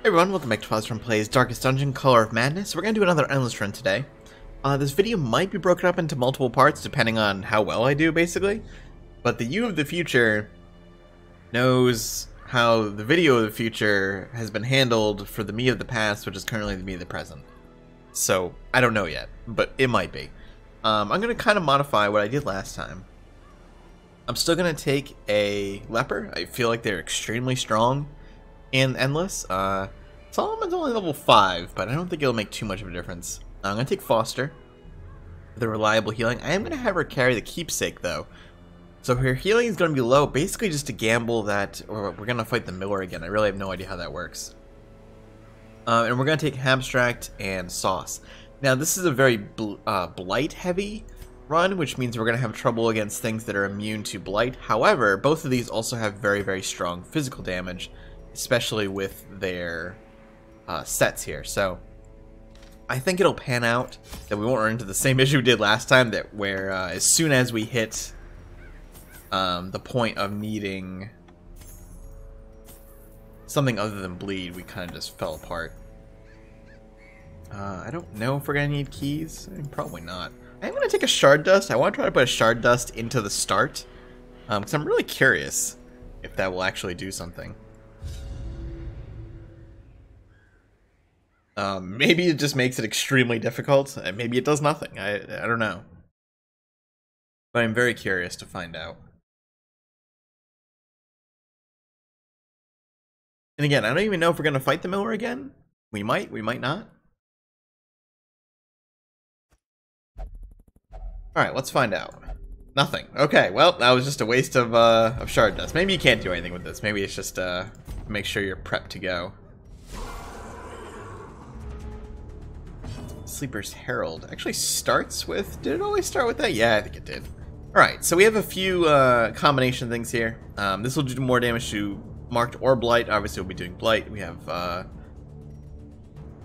Hey everyone, welcome back to Positron Plays Darkest Dungeon, Color of Madness. We're going to do another Endless Run today. This video might be broken up into multiple parts depending on how well I do, basically. But the you of the future knows how the video of the future has been handled for the me of the past, which is currently the me of the present. So, I don't know yet, but it might be. I'm going to kind of modify what I did last time. I'm still going to take a leper. I feel like they're extremely strong and endless. Solomon's only level 5, but I don't think it'll make too much of a difference. I'm going to take Foster, the reliable healing. I am going to have her carry the keepsake, though. So her healing is going to be low, basically just to gamble that or we're going to fight the Miller again. I really have no idea how that works. And we're going to take Abstract and Sauce. Now, this is a very Blight-heavy run, which means we're going to have trouble against things that are immune to Blight. However, both of these also have very, very strong physical damage, especially with their sets here. So I think it'll pan out that we won't run into the same issue we did last time, that where as soon as we hit the point of needing something other than bleed, we kind of just fell apart. I don't know if we're gonna need keys. Probably not. I'm gonna take a shard dust. I want to try to put a shard dust into the start because I'm really curious if that will actually do something. Maybe it just makes it extremely difficult. Maybe it does nothing. I don't know. But I'm very curious to find out. And again, I don't even know if we're going to fight the Miller again. We might not. Alright, let's find out. Nothing. Okay, well, that was just a waste of shard dust. Maybe you can't do anything with this. Maybe it's just make sure you're prepped to go. Sleeper's Herald actually starts with... Did it always start with that? Yeah, I think it did. Alright, so we have a few combination things here. This will do more damage to Marked or Blight. Obviously, we'll be doing Blight. We have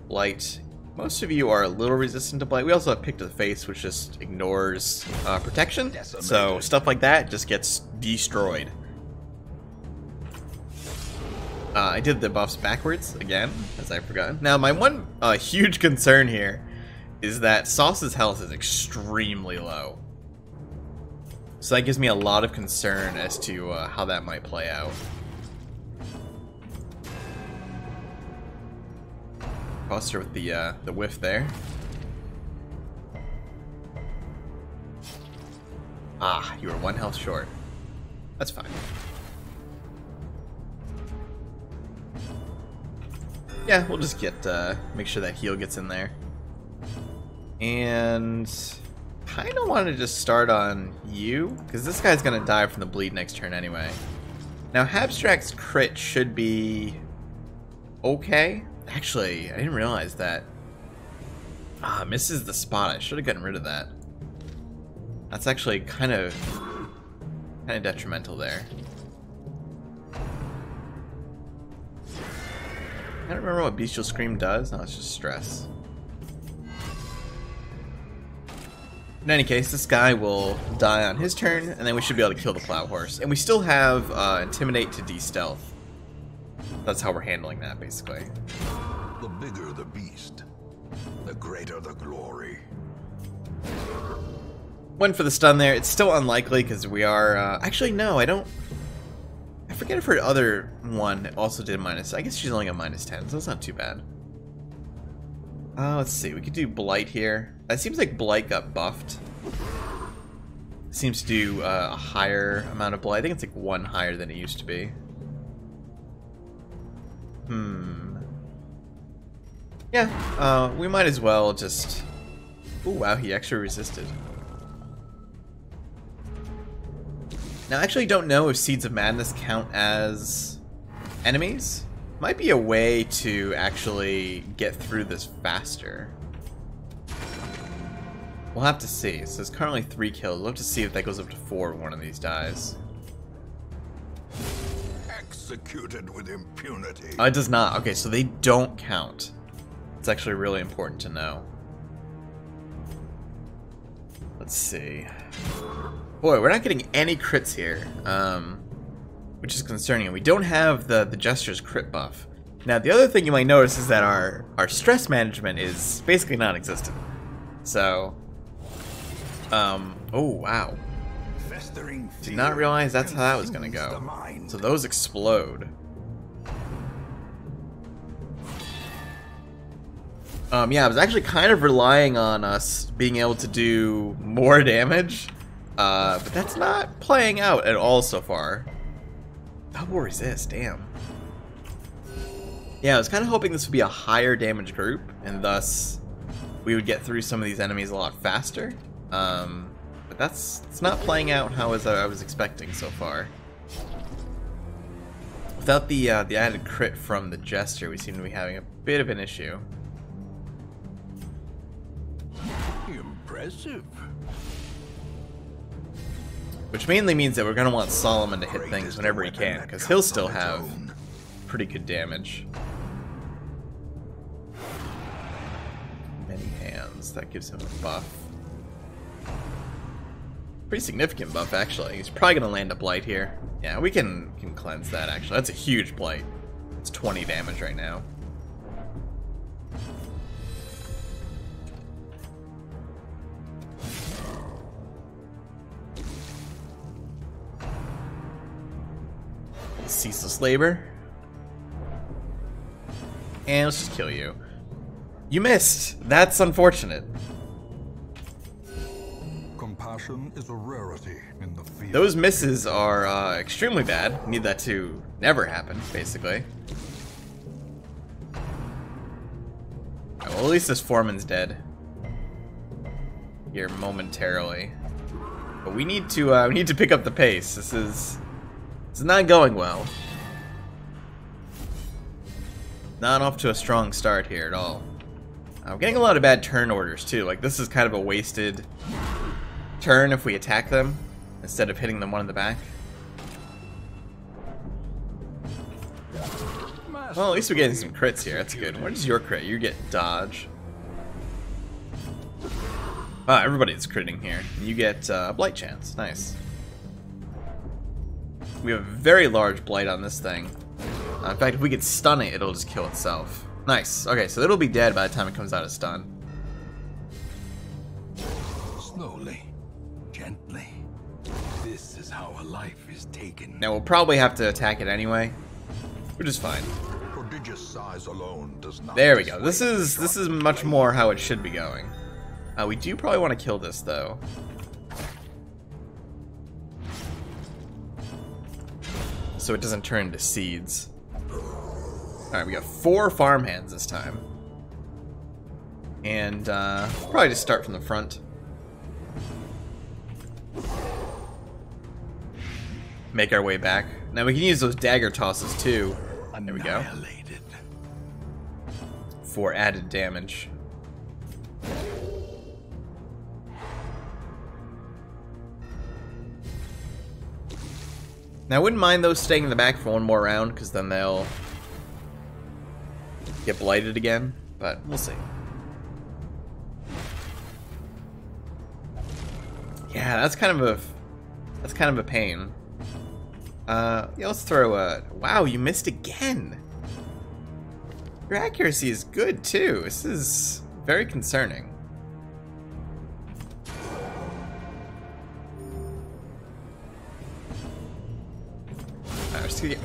Blight. Most of you are a little resistant to Blight. We also have Pick to the Face, which just ignores protection. So stuff like that just gets destroyed. I did the buffs backwards again, as I forgot. Now, my one huge concern here is that Sauce's health is extremely low. So that gives me a lot of concern as to how that might play out. Crossed her with the whiff there. Ah, you were 1 health short. That's fine. Yeah, we'll just get make sure that heal gets in there. And kind of want to just start on you, because this guy's going to die from the bleed next turn anyway. Now, Abstract's crit should be okay. Actually, I didn't realize that. Misses the spot. I should have gotten rid of that. That's actually kind of detrimental there. I don't remember what Bestial Scream does. No, it's just stress. In any case, this guy will die on his turn, and then we should be able to kill the Plow Horse. And we still have Intimidate to de-stealth. That's how we're handling that, basically. The bigger the beast, the greater the glory. Went for the stun there. It's still unlikely because we are... actually, no, I don't... I forget if her other one also did minus... I guess she's only got -10, so it's not too bad. Let's see. We could do Blight here. It seems like Blight got buffed. Seems to do a higher amount of Blight. I think it's like 1 higher than it used to be. Yeah, we might as well just... Oh, wow, he actually resisted. Now, I actually don't know if Seeds of Madness count as enemies. Might be a way to actually get through this faster. We'll have to see. So there's currently 3 kills. We'll have to see if that goes up to 4 when one of these dies. Executed with impunity. It does not. Okay, so they don't count. It's actually really important to know. Let's see. Boy, we're not getting any crits here. which is concerning. We don't have the Jester's crit buff. Now, the other thing you might notice is that our stress management is basically non-existent. So, oh wow. Did not realize that's how that was gonna go. So those explode. Yeah, I was actually kind of relying on us being able to do more damage, but that's not playing out at all so far. Double resist, damn. Yeah, I was kind of hoping this would be a higher damage group, and thus we would get through some of these enemies a lot faster. But it's not playing out how I was expecting so far. Without the added crit from the Jester, we seem to be having a bit of an issue. Impressive. Which mainly means that we're going to want Solomon to hit things whenever he can, because he'll still have pretty good damage. Many hands, that gives him a buff. Pretty significant buff, actually. He's probably going to land a blight here. Yeah, we can cleanse that, actually. That's a huge blight. It's 20 damage right now. Ceaseless labor. And let's just kill you. You missed. That's unfortunate. Compassion is a rarity in the field. Those misses are extremely bad. Need that to never happen, basically. Right, well, at least this foreman's dead here momentarily. But we need to pick up the pace. This is not going well. Not off to a strong start here at all. I'm getting a lot of bad turn orders too. Like, this is kind of a wasted turn if we attack them instead of hitting them one in the back. Well, at least we're getting some crits here. That's good. What is your crit? You get dodge. Ah, everybody's critting here. You get blight chance. Nice. We have a very large blight on this thing. In fact, if we could stun it, it'll just kill itself. Nice. Okay, so it'll be dead by the time it comes out of stun. Slowly, gently. This is how a life is taken. Now we'll probably have to attack it anyway, which is fine. Prodigious size alone does not. There we go. This is much more how it should be going. We do probably want to kill this though. So it doesn't turn into seeds. Alright, we got 4 farmhands this time. And we'll probably just start from the front. Make our way back. Now we can use those dagger tosses too. There we go. For added damage. Now I wouldn't mind those staying in the back for one more round, because then they'll get blighted again, but we'll see. Yeah, that's kind of a pain. Yeah, let's throw a... Wow, you missed again! Your accuracy is good, too. This is very concerning.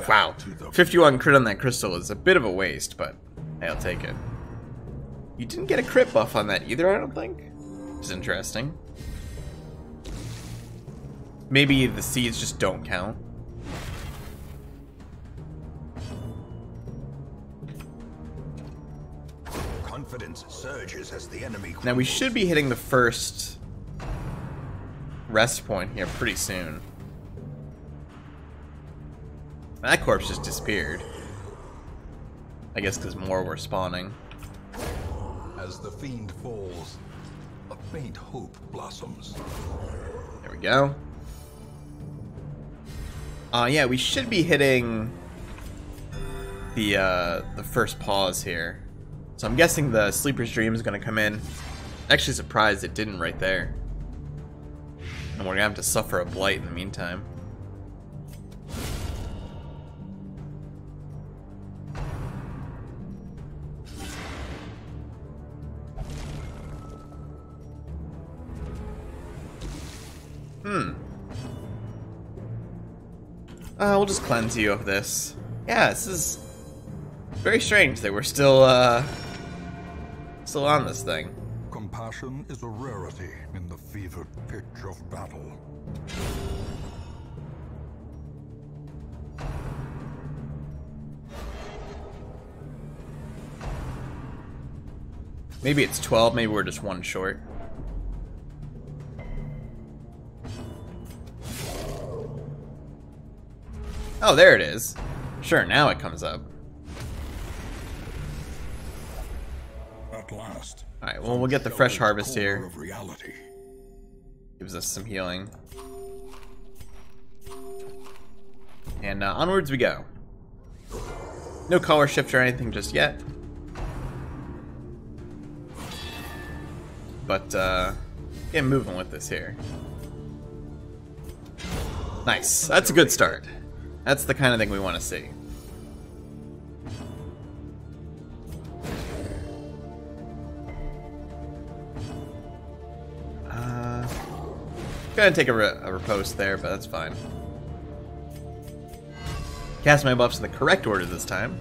Wow, 51 crit on that crystal is a bit of a waste, but hey, I'll take it. You didn't get a crit buff on that either, I don't think. Which is interesting. Maybe the seeds just don't count. Confidence surges as the enemy. Now we should be hitting the first rest point here pretty soon. That corpse just disappeared. I guess because more were spawning. As the fiend falls, a faint hope blossoms. There we go. Yeah, we should be hitting the first pause here. So I'm guessing the Sleeper's Dream is going to come in. Actually surprised it didn't right there. And we're going to have to suffer a blight in the meantime. We'll just cleanse you of this. Yeah, this is very strange that we're still on this thing. Compassion is a rarity in the fevered pitch of battle. Maybe it's 12, maybe we're just one short. Oh, there it is. Sure, now it comes up. At last. Alright, well, we'll get the fresh harvest here. Of reality. Gives us some healing. And onwards we go. No color shift or anything just yet. But, get moving with this here. Nice. That's a good start. That's the kind of thing we want to see. Gonna take a riposte there, but that's fine. Cast my buffs in the correct order this time.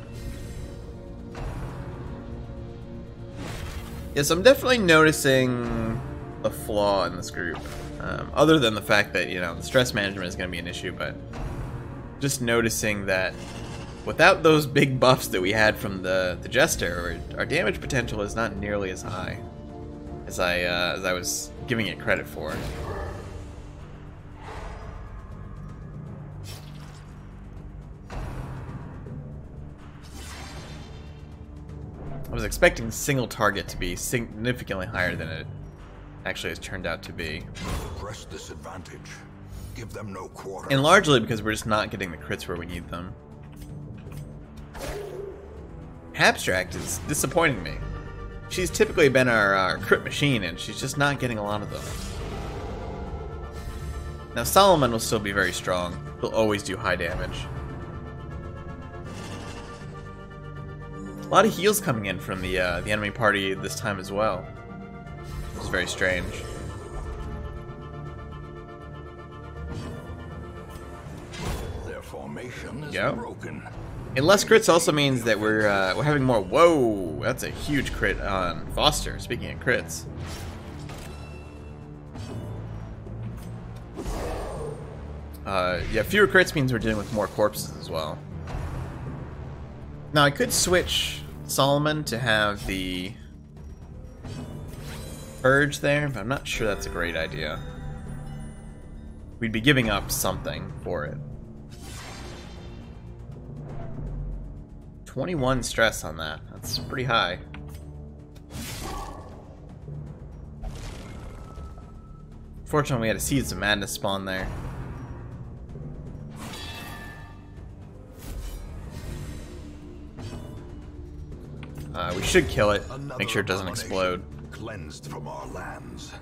Yes, I'm definitely noticing a flaw in this group. Other than the fact that, you know, the stress management is going to be an issue, but just noticing that without those big buffs that we had from the Jester, our damage potential is not nearly as high as I was giving it credit for. I was expecting single target to be significantly higher than it actually has turned out to be. Press this advantage. Give them no quarter. And largely because we're just not getting the crits where we need them. Abstract is disappointing me. She's typically been our crit machine, and she's just not getting a lot of them. Now Solomon will still be very strong. He'll always do high damage. A lot of heals coming in from the enemy party this time as well. It's very strange. Their formation is Go. broken. And less crits also means that we're having more. Whoa, that's a huge crit on Foster. Speaking of crits. Yeah, fewer crits means we're dealing with more corpses as well. Now I could switch Solomon to have the Purge there, but I'm not sure that's a great idea. We'd be giving up something for it. 21 stress on that. That's pretty high. Fortunately, we had a Seeds of Madness spawn there. We should kill it. Make sure it doesn't explode. Cleansed from our lands.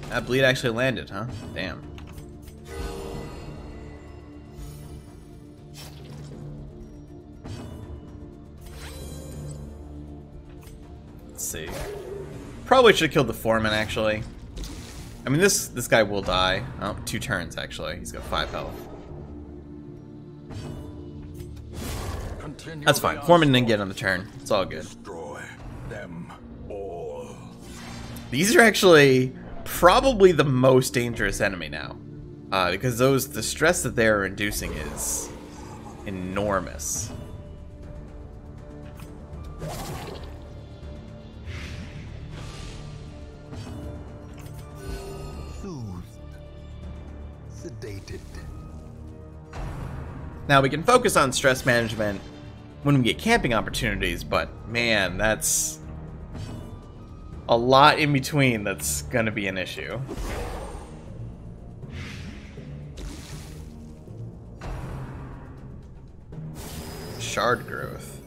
That bleed actually landed, huh? Damn. Let's see. Probably should have killed the foreman, actually. I mean, this guy will die. Oh, 2 turns, actually. He's got 5 health. That's fine. Foreman didn't get on the turn. It's all good. Destroy them all. These are actually probably the most dangerous enemy now. Because the stress that they're inducing is enormous. Soothed. Sedated. Now we can focus on stress management when we get camping opportunities, but man, that's a lot in between that's gonna be an issue. Shard growth.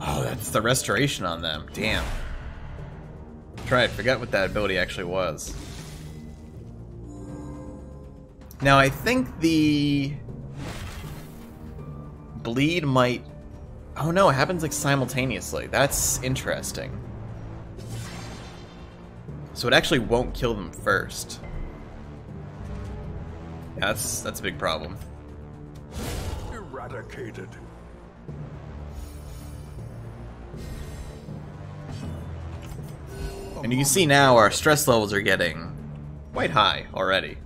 Oh, that's the restoration on them. Damn. That's right, forgot what that ability actually was. Now I think the bleed might... Oh no, it happens like simultaneously. That's interesting. So it actually won't kill them first. Yeah, that's a big problem. Eradicated. And you can see now our stress levels are getting quite high already.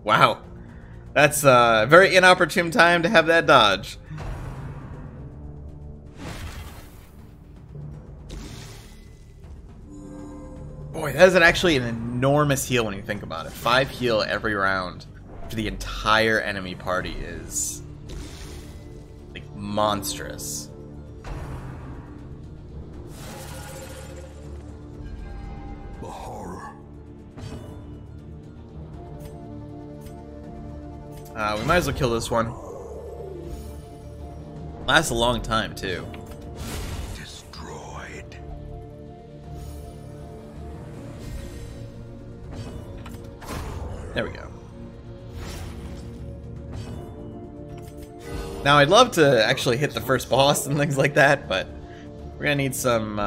Wow. That's a very inopportune time to have that dodge. Boy, that is actually an enormous heal when you think about it. 5 heal every round for the entire enemy party is like monstrous. The horror. We might as well kill this one. Lasts a long time too. Destroyed. There we go. Now I'd love to actually hit the first boss and things like that, but we're gonna need some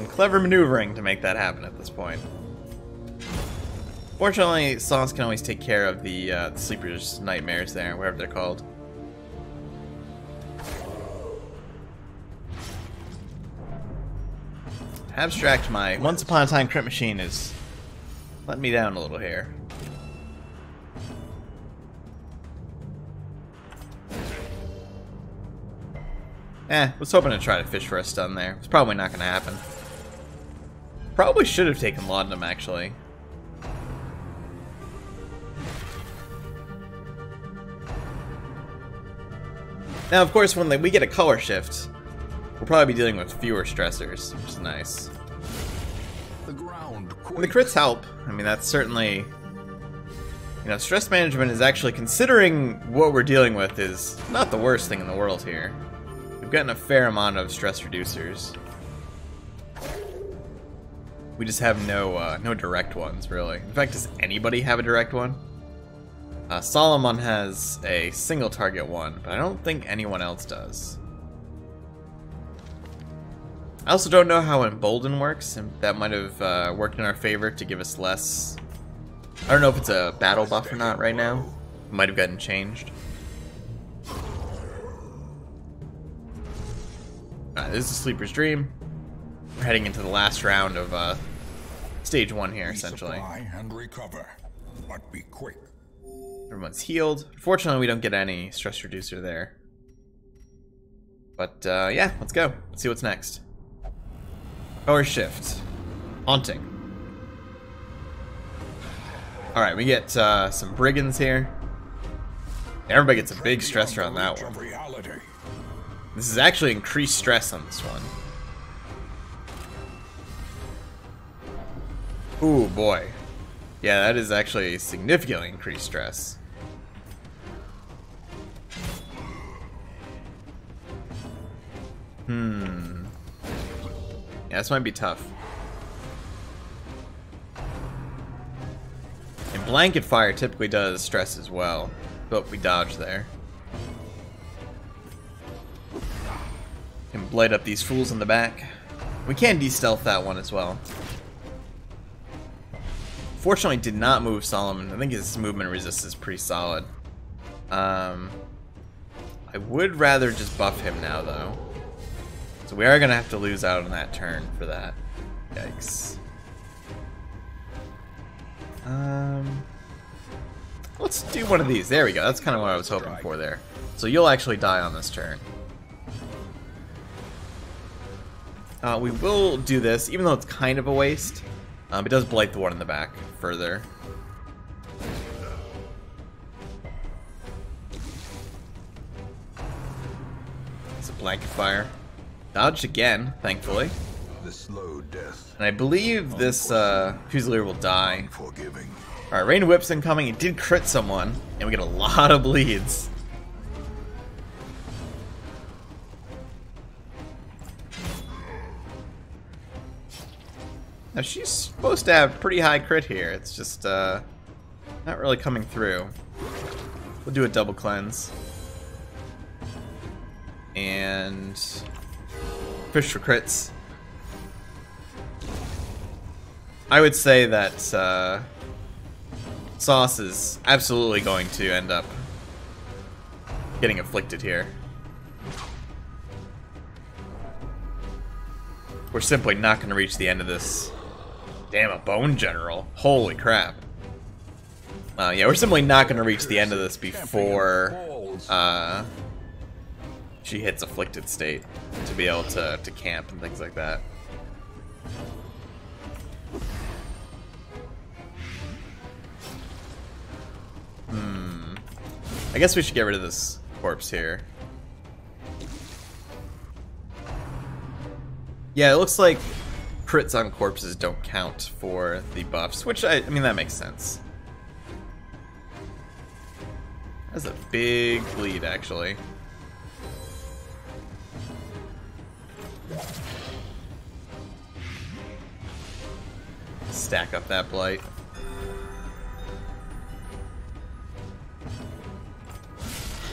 clever maneuvering to make that happen at this point. Fortunately, Sauce can always take care of the Sleeper's Nightmares there, whatever they're called. Abstract, my Once Upon a Time crit machine is letting me down a little here. Was hoping to try to fish for a stun there. It's probably not going to happen. Probably should have taken Laudanum, actually. Now, of course, when we get a color shift, we'll probably be dealing with fewer stressors, which is nice. The ground. And the crits help. I mean, that's certainly... You know, stress management is actually, considering what we're dealing with, is not the worst thing in the world here. We've gotten a fair amount of stress reducers. We just have no direct ones, really. In fact, does anybody have a direct one? Solomon has a single target one, but I don't think anyone else does. I also don't know how Embolden works, and that might have worked in our favor to give us less... I don't know if it's a battle buff or not right now. It might have gotten changed. This is Sleeper's Dream. We're heading into the last round of stage 1 here, essentially. And recover, but be quick. Everyone's healed. Fortunately, we don't get any stress reducer there. But yeah, let's go. Let's see what's next. Power shift. Haunting. Alright, we get some brigands here. Everybody gets a big stressor on that one. This is actually increased stress on this one. Ooh, boy. Yeah, that is actually significantly increased stress. Yeah, this might be tough. And blanket fire typically does stress as well, but we dodge there. Can blight up these fools in the back. We can de-stealth that one as well. Fortunately, did not move Solomon. I think his movement resist is pretty solid. I would rather just buff him now, though. So we are going to have to lose out on that turn for that. Yikes. Let's do one of these. There we go. That's kind of what I was hoping for there. So you'll actually die on this turn. We will do this, even though it's kind of a waste. It does blight the one in the back further. It's a blanket fire. Dodged again, thankfully. The slow death. And I believe this Fusilier will die. Alright, Rain Whip's incoming. It did crit someone, and we get a lot of bleeds. Now she's supposed to have pretty high crit here. It's just not really coming through. We'll do a double cleanse. And fish for crits. I would say that Sauce is absolutely going to end up getting afflicted here. We're simply not going to reach the end of this. Damn, a Bone General. Holy crap. Yeah, we're simply not going to reach the end of this before she hits afflicted state to be able to camp and things like that. I guess we should get rid of this corpse here. Yeah, it looks like crits on corpses don't count for the buffs, which I mean, that makes sense. That's a big lead, actually. Stack up that blight.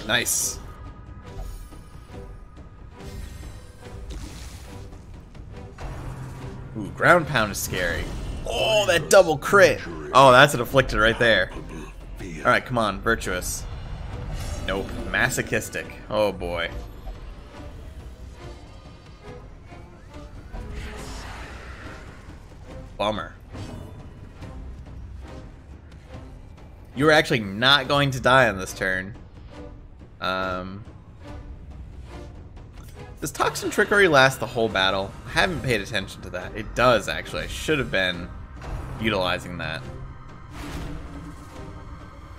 Nice. Ooh, ground pound is scary. Oh, that double crit. Oh, that's an afflicted right there. Alright, come on, virtuous. Nope, masochistic. Oh boy. Bummer. You were actually not going to die on this turn. Does Toxin Trickery last the whole battle? I haven't paid attention to that. It does, actually. I should have been utilizing that.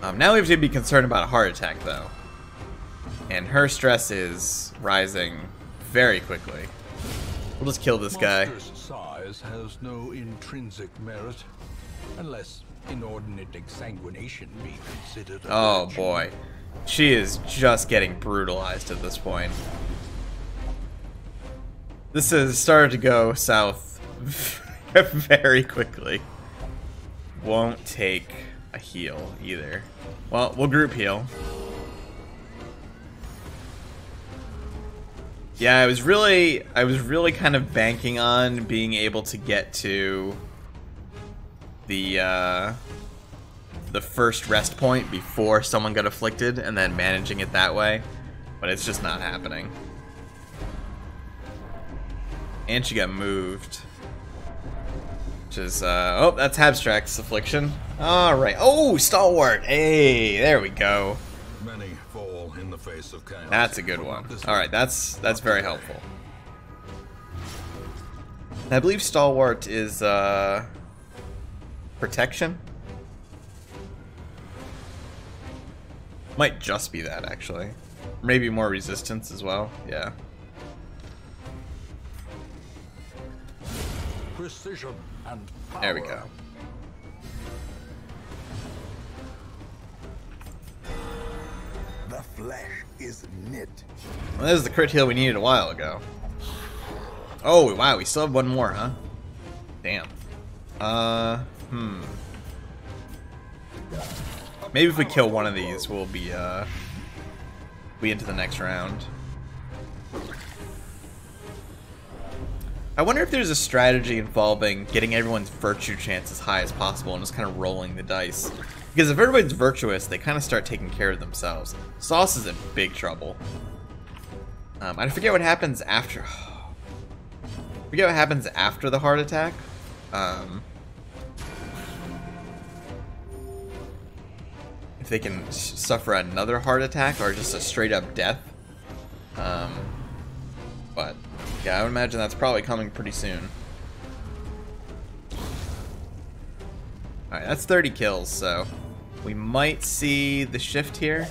Now we have to be concerned about a heart attack, though. And her stress is rising very quickly. We'll just kill this guy. Monster's size has no intrinsic merit, unless inordinate exsanguination be considered a Oh virtue. boy. She is just getting brutalized at this point. This has started to go south very quickly. Won't take a heal either. Well, we'll group heal. Yeah, I was really kind of banking on being able to get to the first rest point before someone got afflicted and then managing it that way, but it's just not happening. And she got moved. Which is, oh, that's Abstract's affliction. Alright. Oh, Stalwart! Hey, there we go. Many fall in the face of chaos. That's a good one. Alright, that's very helpful. I believe Stalwart is, protection? Might just be that, actually. Maybe more resistance as well, yeah. Precision and power. There we go. The flesh is knit. Well, there's the crit heal we needed a while ago. Oh, wow, we still have one more, huh? Damn. Maybe if we kill one of these, we'll be into the next round. I wonder if there's a strategy involving getting everyone's virtue chance as high as possible and just kind of rolling the dice. Because if everybody's virtuous, they kind of start taking care of themselves. Sauce is in big trouble. I forget what happens after... I forget what happens after the heart attack. If they can suffer another heart attack or just a straight up death. But yeah, I would imagine that's probably coming pretty soon. Alright, that's 30 kills, so we might see the shift here.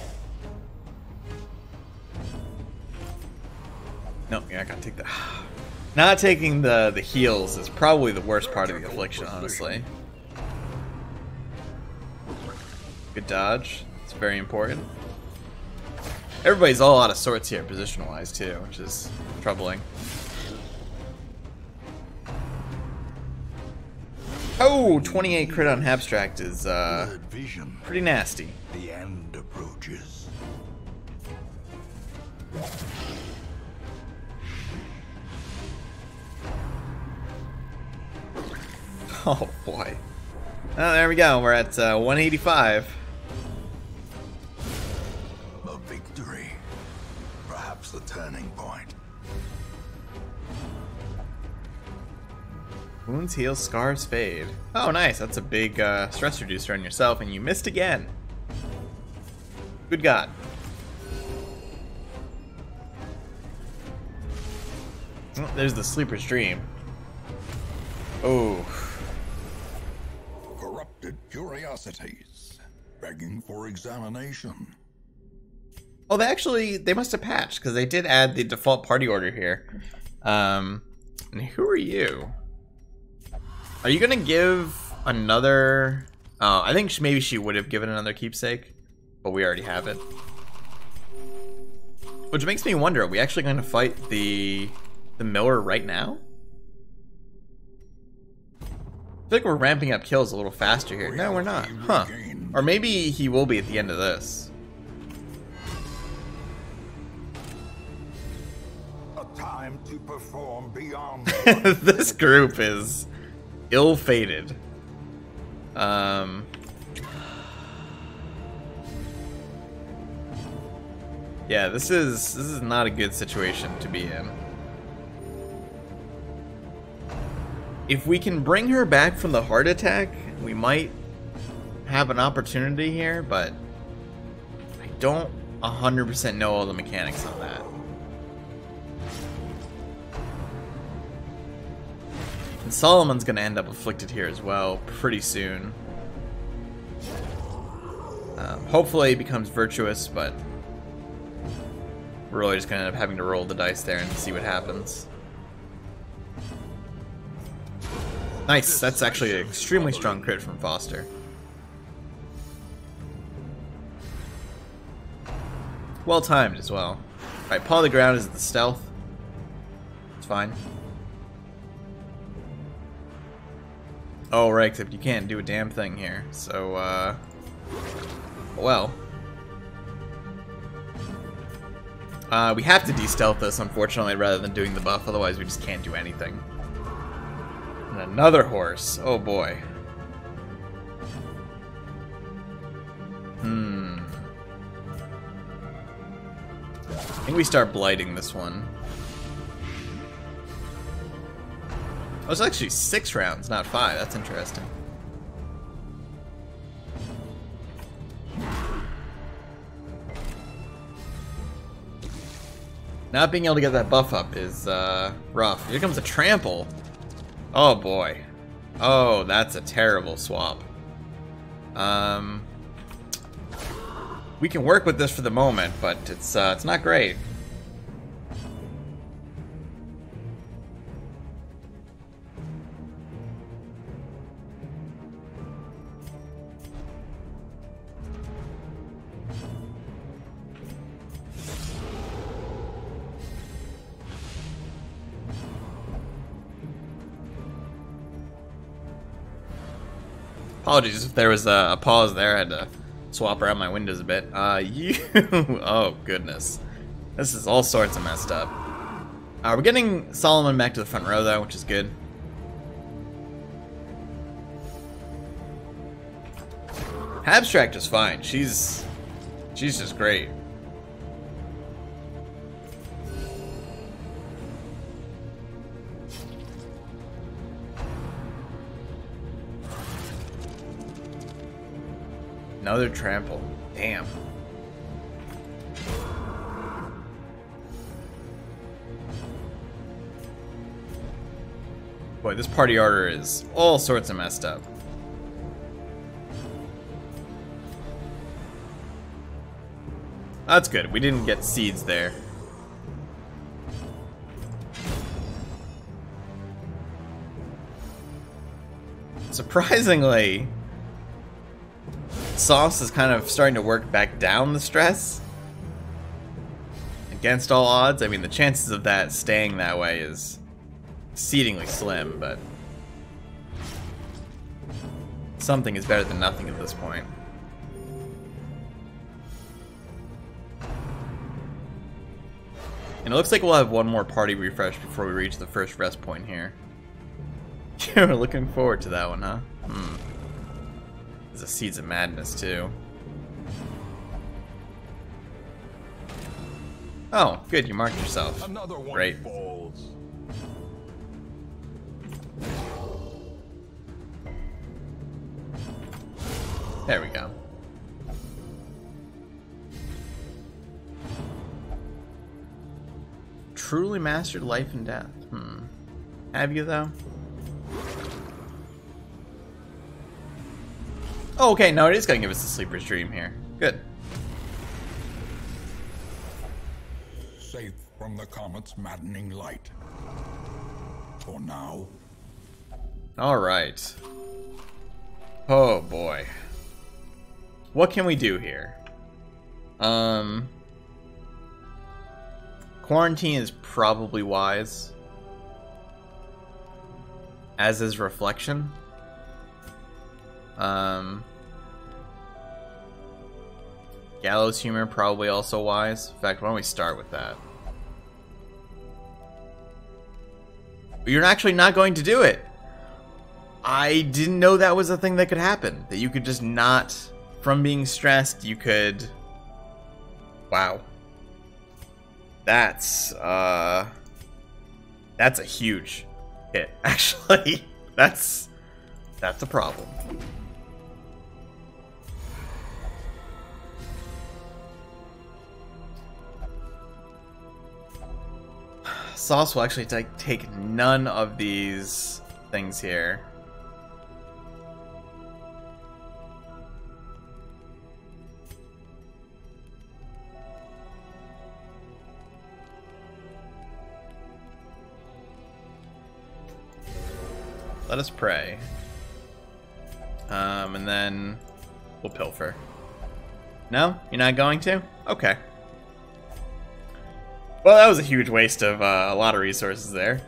No, yeah, I gotta take that. Not taking the heals is probably the worst part of the affliction, honestly. Good dodge. It's very important. Everybody's all out of sorts here, position-wise, too, which is troubling. Oh, 28 crit on Abstract is pretty nasty. The end approaches. Oh boy. Oh, there we go. We're at 185. A victory. Perhaps the turning point. Wounds heal, scars fade. Oh, nice. That's a big stress reducer on yourself, and you missed again. Good God. Oh, there's the sleeper's dream. Oh. Corrupted curiosities, begging for examination. Oh, they must have patched, because they did add the default party order here. And who are you? Are you gonna give another... Oh, I think maybe she would have given another keepsake, but we already have it. Which makes me wonder, are we actually going to fight the miller right now? I feel like we're ramping up kills a little faster here. No, we're not. Huh. Or maybe he will be at the end of this. A time to perform beyond. This group is ill-fated. Yeah, this is not a good situation to be in. If we can bring her back from the heart attack, we might have an opportunity here, but I don't 100% know all the mechanics on that. And Solomon's gonna end up afflicted here as well pretty soon. Hopefully he becomes virtuous, but we're really just gonna end up having to roll the dice there and see what happens. Nice, that's actually an extremely strong crit from Foster. Well timed as well. Alright, Paw of the Ground is the stealth. It's fine. Oh, right, except you can't do a damn thing here, so, well. We have to de-stealth this, unfortunately, rather than doing the buff, otherwise we just can't do anything. And another horse. Oh boy. I think we start blighting this one. Oh, it's actually 6 rounds, not 5. That's interesting. Not being able to get that buff up is rough. Here comes a trample. Oh boy. Oh, that's a terrible swap. We can work with this for the moment, but it's not great. Apologies if there was a pause there. I had to swap around my windows a bit. You... oh, goodness. This is all sorts of messed up. We're getting Solomon back to the front row, though, which is good. Abstract is fine. She's just great. Another trample. Damn. Boy, this party order is all sorts of messed up. That's good. We didn't get seeds there. Surprisingly, Sauce is kind of starting to work back down the stress. Against all odds, I mean, the chances of that staying that way is exceedingly slim, but something is better than nothing at this point. And it looks like we'll have one more party refresh before we reach the first rest point here. You're looking forward to that one, huh? There's a Seeds of Madness, too. Oh, good, you marked yourself. Another one Great. falls. There we go. Truly mastered life and death. Have you, though? Oh, okay, no, it is going to give us a sleeper's dream here. Good. Safe from the comet's maddening light. For now. Alright. Oh, boy. What can we do here? Quarantine is probably wise. As is reflection. Gallows humor probably also wise. In fact, why don't we start with that? You're actually not going to do it. I didn't know that was a thing that could happen. That you could just not, from being stressed, you could... Wow. That's a huge hit, actually. That's a problem. Sauce will actually take none of these things here. Let us pray. And then we'll pilfer. No? You're not going to? Okay. Well, that was a huge waste of a lot of resources there.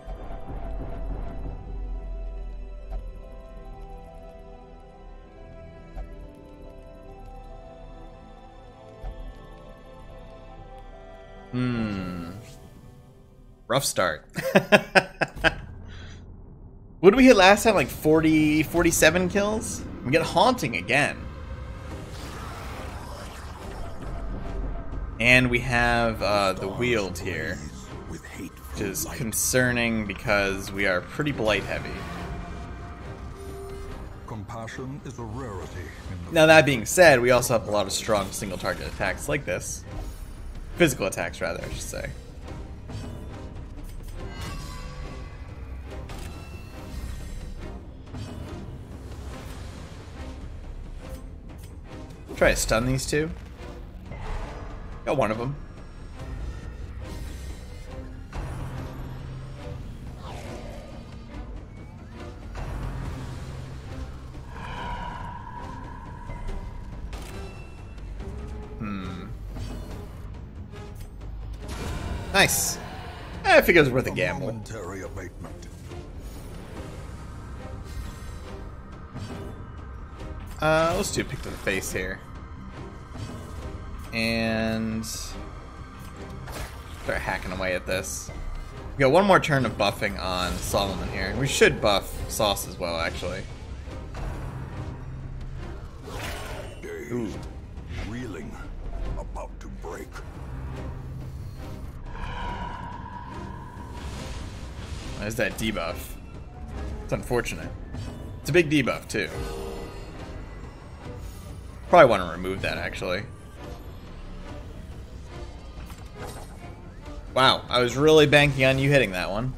Rough start. What did we hit last time? Like 40, 47 kills? We get Haunting again. And we have the Wield here, which is concerning because we are pretty blight heavy. Compassion is a rarity. Now that being said, we also have a lot of strong single target attacks like this. Physical attacks, rather, I should say. Try to stun these two. Got one of them. Nice. I figured it was worth a gamble. Momentary abatement. Let's do a pick to the face here. And start hacking away at this. We got one more turn of buffing on Solomon here. We should buff Sauce as well, actually. Ooh. Reeling, about to break. There's that debuff. It's unfortunate. It's a big debuff, too. Probably want to remove that, actually. Wow, I was really banking on you hitting that one.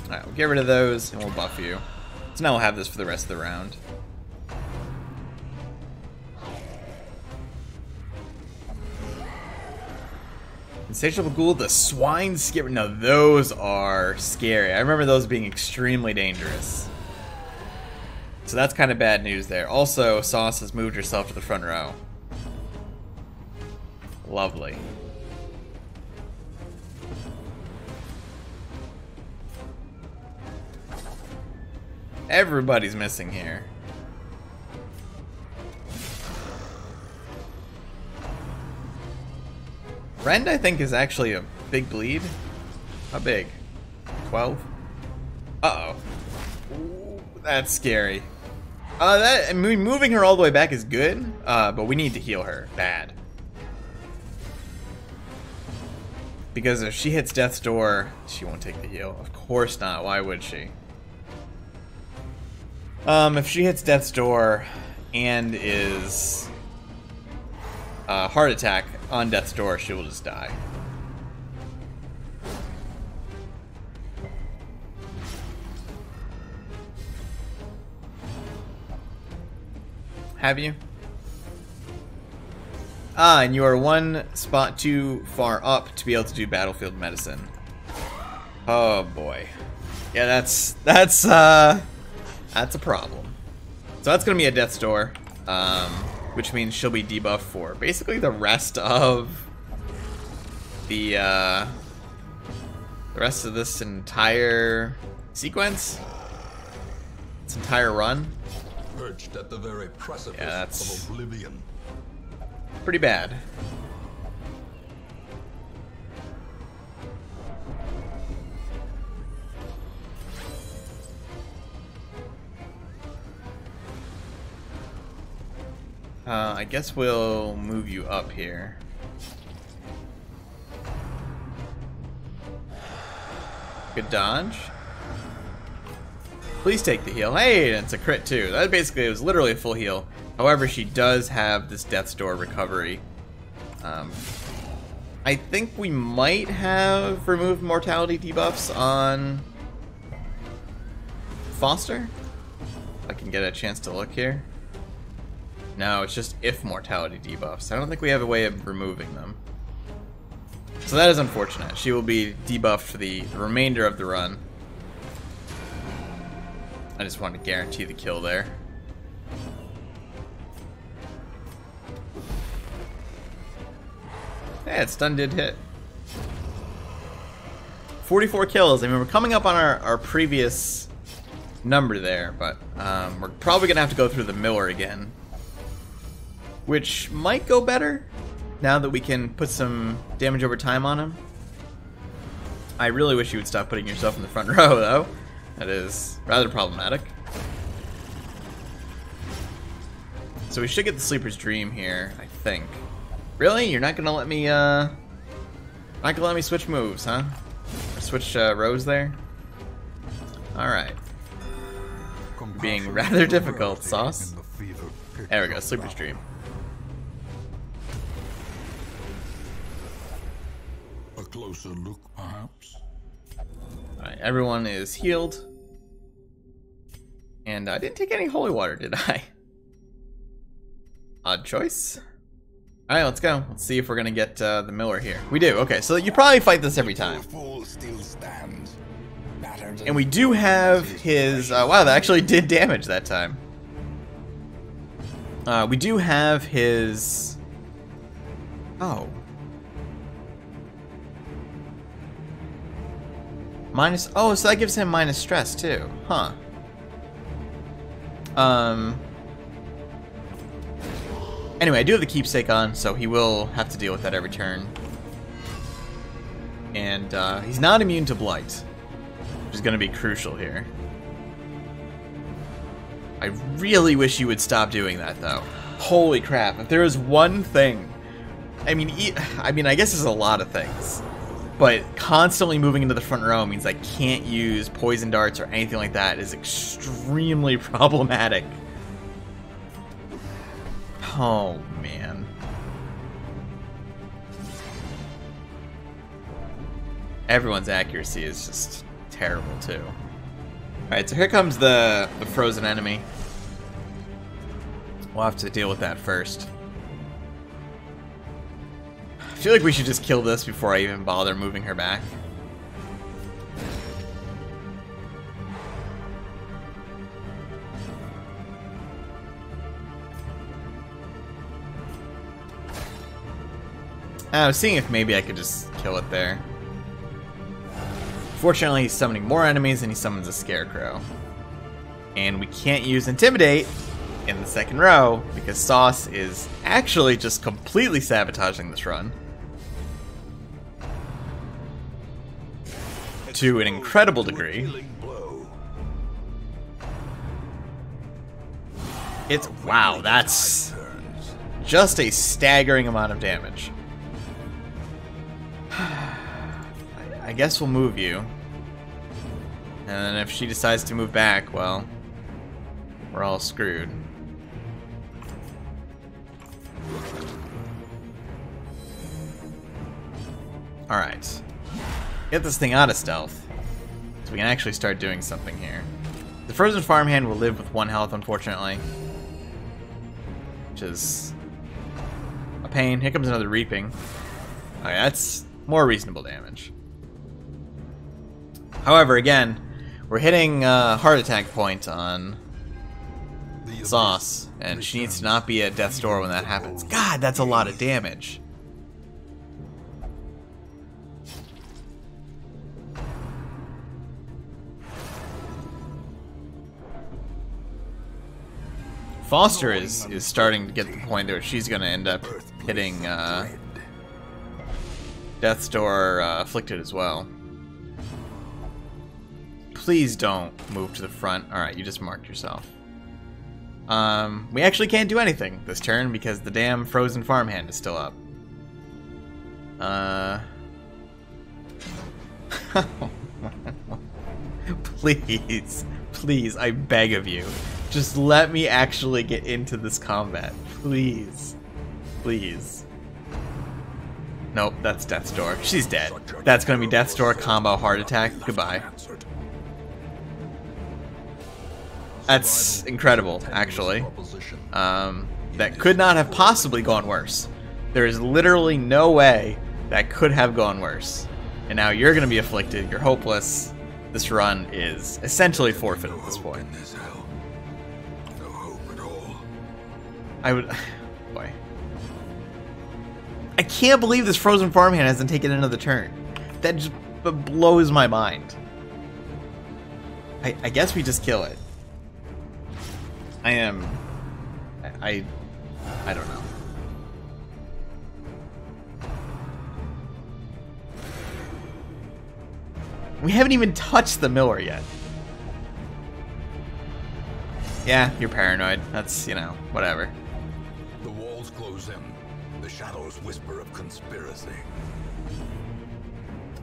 Alright, we'll get rid of those and we'll buff you. So now we'll have this for the rest of the round. Insatiable Ghoul, the Swine Skipper. No, those are scary. I remember those being extremely dangerous. So that's kind of bad news there. Also, Sauce has moved herself to the front row. Lovely. Everybody's missing here. Rend, I think, is actually a big bleed. How big? 12? Uh-oh. Ooh, that's scary. I mean, moving her all the way back is good, but we need to heal her bad. Because if she hits death's door, she won't take the heal. Of course not. Why would she? If she hits death's door and is heart attack on death's door, she will just die. Have you? Ah, and you are one spot too far up to be able to do battlefield medicine. Oh boy. Yeah, that's a problem. So that's gonna be a death's door, which means she'll be debuffed for basically the rest of the rest of this entire sequence, this entire run. Perched at the very precipice of oblivion. Pretty bad. I guess we'll move you up here. Good dodge. Please take the heal. Hey, it's a crit too. That basically it was literally a full heal. However, she does have this death's door recovery. I think we might have removed mortality debuffs on Foster. If I can get a chance to look here. No, it's just if mortality debuffs. I don't think we have a way of removing them. So that is unfortunate. She will be debuffed for the remainder of the run. I just wanted to guarantee the kill there. Yeah, stun did hit. 44 kills. I mean, we're coming up on our previous number there, but we're probably going to have to go through the Miller again. Which might go better now that we can put some damage over time on him. I really wish you would stop putting yourself in the front row, though. That is rather problematic. So we should get the Sleeper's Dream here, I think. Really? You're not gonna let me, not gonna let me switch moves, huh? Or switch rows there? Alright. Being rather difficult, Sauce. There we go, Sleeper's Dream. A closer look, perhaps? Alright, everyone is healed. And I didn't take any holy water, did I? Odd choice. Alright, let's go. Let's see if we're gonna get the Miller here. We do, okay, so you probably fight this every time. And we do have his... wow, that actually did damage that time. We do have his... Oh. Minus... Oh, so that gives him minus stress, too. Huh. Anyway, I do have the keepsake on, so he will have to deal with that every turn. And he's not immune to blight, which is going to be crucial here. I really wish you would stop doing that, though. Holy crap! If there is one thing, I mean, I guess there's a lot of things, but constantly moving into the front row means I can't use poison darts or anything like that. It is extremely problematic. Oh, man. Everyone's accuracy is just terrible, too. Alright, so here comes the frozen enemy. We'll have to deal with that first. I feel like we should just kill this before I even bother moving her back. I was seeing if maybe I could just kill it there. Fortunately, he's summoning more enemies and he summons a Scarecrow. And we can't use Intimidate in the second row because Sauce is actually just completely sabotaging this run. to an incredible degree. It's, wow, that's just a staggering amount of damage. I guess we'll move you. And then if she decides to move back, well, we're all screwed. Alright. Get this thing out of stealth, so we can actually start doing something here. The frozen farmhand will live with 1 health, unfortunately. Which is a pain. Here comes another reaping. Okay, that's more reasonable damage. However, again, we're hitting heart attack point on Sauce, and she needs to not be at death's door when that happens. God, that's a lot of damage. Foster is starting to get to the point where she's going to end up hitting death's door afflicted as well. Please don't move to the front. Alright, you just marked yourself. We actually can't do anything this turn because the damn frozen farmhand is still up. Please, please, I beg of you. Just let me actually get into this combat. Please. Please. Nope, that's Death's Door. She's dead. That's gonna be Death's Door combo heart attack. Goodbye. That's incredible, actually. That could not have possibly gone worse. There is literally no way that could have gone worse. And now you're gonna be afflicted. You're hopeless. This run is essentially forfeit at this point. I would... Boy. I can't believe this frozen farmhand hasn't taken another turn. That just blows my mind. I guess we just kill it. I don't know. We haven't even touched the miller yet. Yeah, you're paranoid. That's, you know, whatever. The walls close in. The shadows whisper of conspiracy.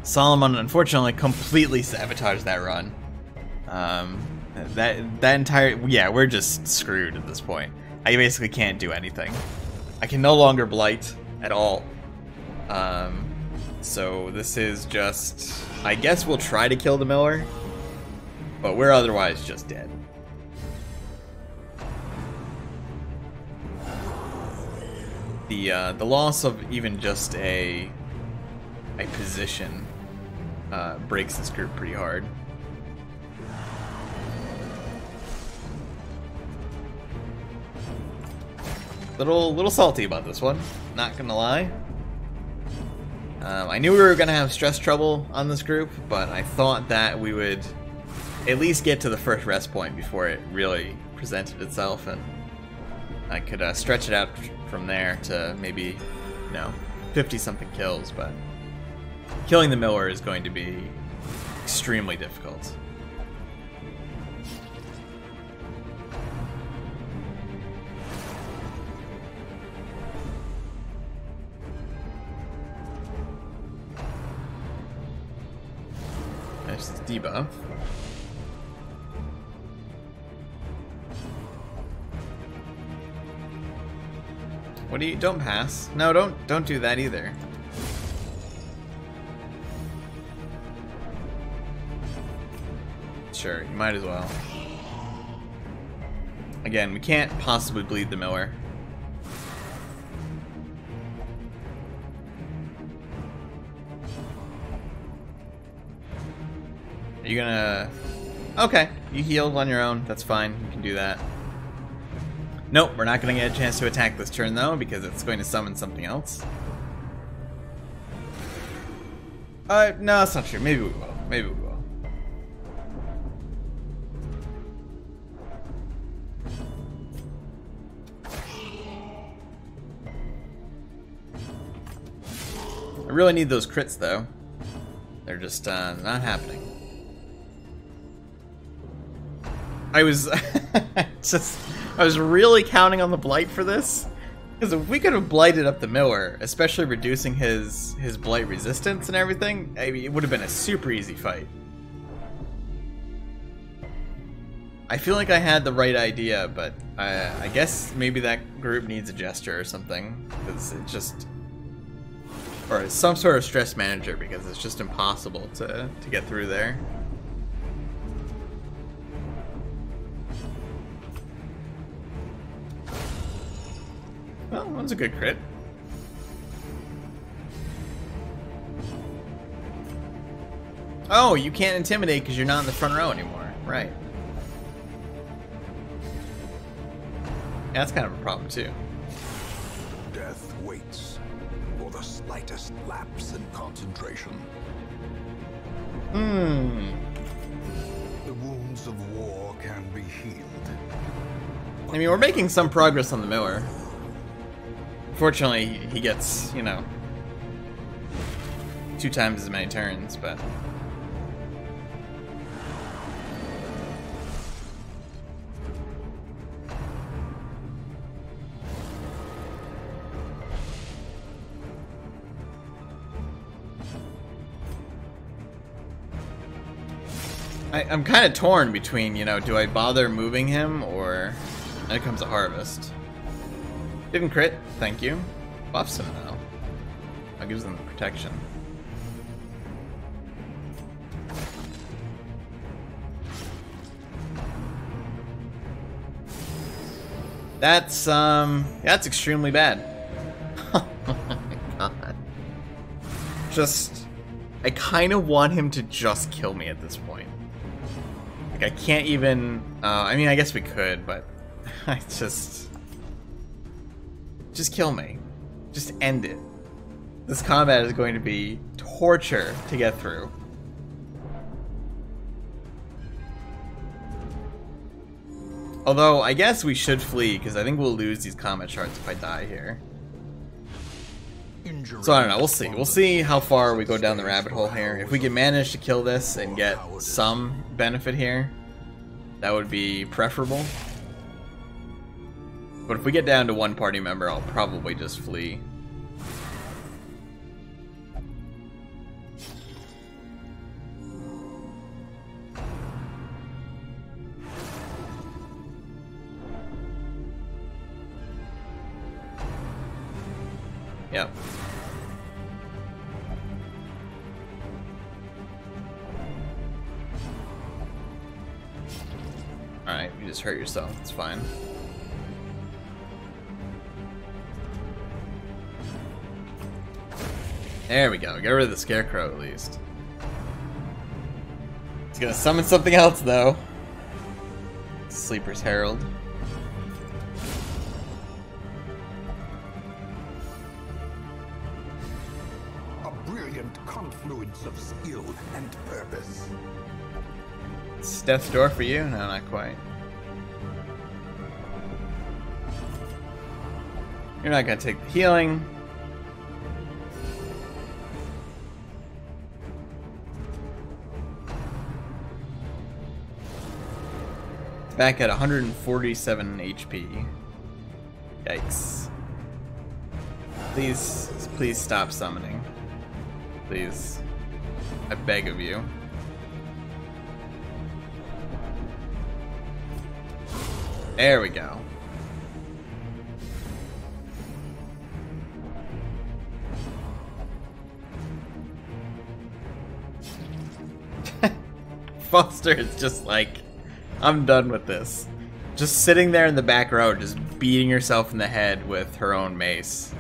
Solomon unfortunately completely sabotaged that run. That entire... Yeah, we're just screwed at this point. I basically can't do anything. I can no longer blight at all. So this is just... I guess we'll try to kill the miller, but we're otherwise just dead. The loss of even just a position breaks this group pretty hard. Little salty about this one, not gonna lie. I knew we were gonna have stress trouble on this group, but I thought that we would at least get to the first rest point before it really presented itself, and I could stretch it out from there to maybe, you know, 50-something kills, but killing the miller is going to be extremely difficult. There's this debuff. What do you... Don't pass. No, don't do that either. Sure, you might as well. Again, we can't possibly bleed the miller. Are you gonna... Okay, you healed on your own. That's fine. You can do that. Nope, we're not gonna get a chance to attack this turn, though, because it's going to summon something else. No, that's not true. Maybe we will. Maybe we will. I really need those crits, though. They're just not happening. I was I was really counting on the blight for this, because if we could have blighted up the Miller, especially reducing his blight resistance and everything, I mean, it would have been a super easy fight. I feel like I had the right idea, but I guess maybe that group needs a gesture or something, because it just, or some sort of stress manager, because it's just impossible to get through there. Well, that was a good crit. Oh, you can't intimidate because you're not in the front row anymore. Right. Yeah, that's kind of a problem too. Death waits for the slightest lapse in concentration. Hmm. The wounds of war can be healed. I mean, we're making some progress on the Miller. Unfortunately, he gets, you know, 2 times as many turns, but... I'm kind of torn between, you know, do I bother moving him, or then it comes a harvest. Didn't crit, thank you. Buffs him though. That gives them the protection. That's extremely bad. Oh my god. Just, I kind of want him to just kill me at this point. Like, I can't even, I mean, I guess we could, but I just kill me. Just end it. This combat is going to be torture to get through. Although, I guess we should flee, because I think we'll lose these combat shards if I die here. So I don't know, we'll see. We'll see how far we go down the rabbit hole here. If we can manage to kill this and get some benefit here, that would be preferable. But if we get down to 1 party member, I'll probably just flee. Yep. Alright, you just hurt yourself, it's fine. There we go, get rid of the scarecrow at least. He's gonna summon something else though. Sleeper's Herald. A brilliant confluence of skill and purpose. It's death's door for you? No, not quite. You're not gonna take the healing. Back at 147 HP. Yikes. Please stop summoning. Please. I beg of you. There we go. Foster is just like, I'm done with this. Just sitting there in the back row, just beating herself in the head with her own mace.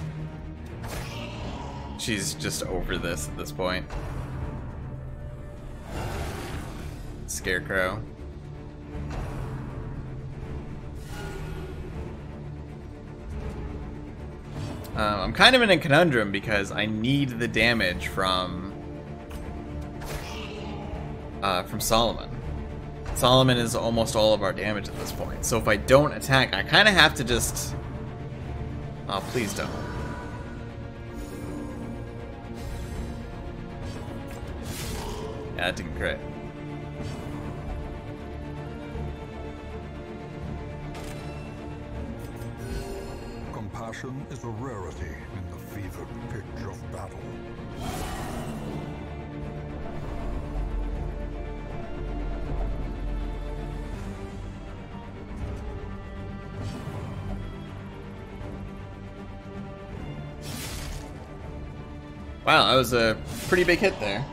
She's just over this at this point. Scarecrow. I'm kind of in a conundrum because I need the damage from Solomon. Solomon is almost all of our damage at this point. So if I don't attack, I kind of have to just... Oh, please don't. Yeah, that didn't crit. Compassion is a rarity in the fevered pitch of battle. Wow, that was a pretty big hit there.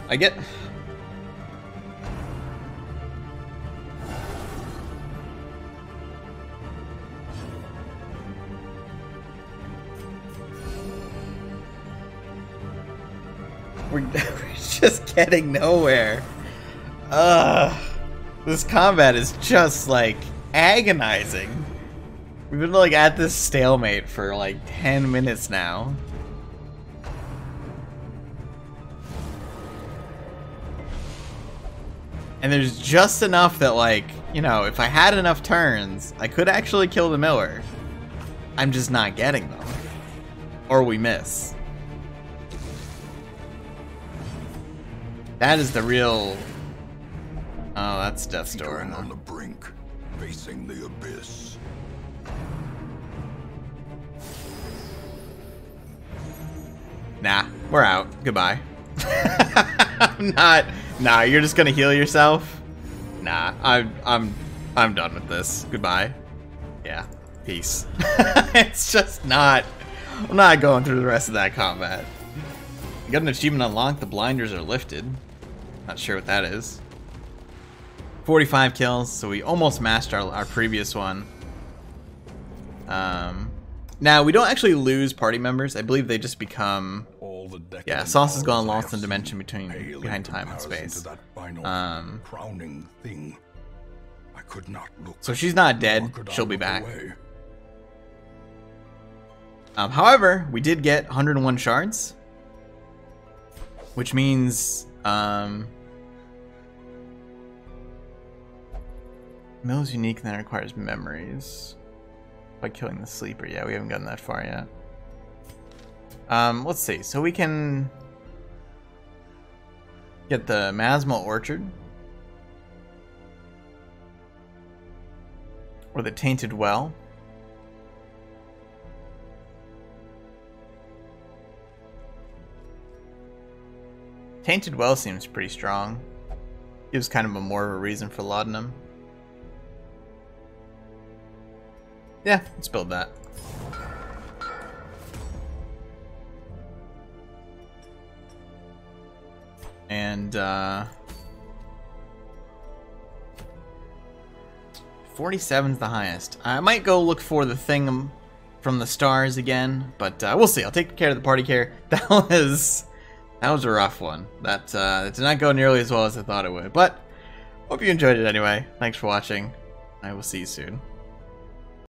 I get... We're just getting nowhere. This combat is just, like, agonizing. We've been, like, at this stalemate for, like, 10 minutes now. And there's just enough that, like, you know, if I had enough turns, I could actually kill the Miller. I'm just not getting them. Or we miss. That is the real... Oh, that's Death's Door. On the brink, facing the abyss. Nah, we're out. Goodbye. I'm not... Nah, you're just gonna heal yourself? Nah, I'm done with this. Goodbye. Yeah, peace. It's just not... I'm not going through the rest of that combat. You got an achievement unlocked. The blinders are lifted. Not sure what that is. 45 kills, so we almost matched our previous one. Now, we don't actually lose party members. I believe they just become... Yeah, Sauce has gone lost in dimension behind time and space. Crowning thing. I could not look. So she's not dead. She'll be back. However, we did get 101 shards. Which means... Mill's unique and that requires memories. By killing the sleeper. Yeah, we haven't gotten that far yet. Let's see. So we can get the Masmal Orchard. Or the Tainted Well. Tainted Well seems pretty strong. Gives kind of more of a reason for laudanum. Yeah, let's build that. And 47's the highest. I might go look for the thing from the stars again, but we'll see. I'll take care of the party care. That was a rough one. That did not go nearly as well as I thought it would. But hope you enjoyed it anyway. Thanks for watching. I will see you soon.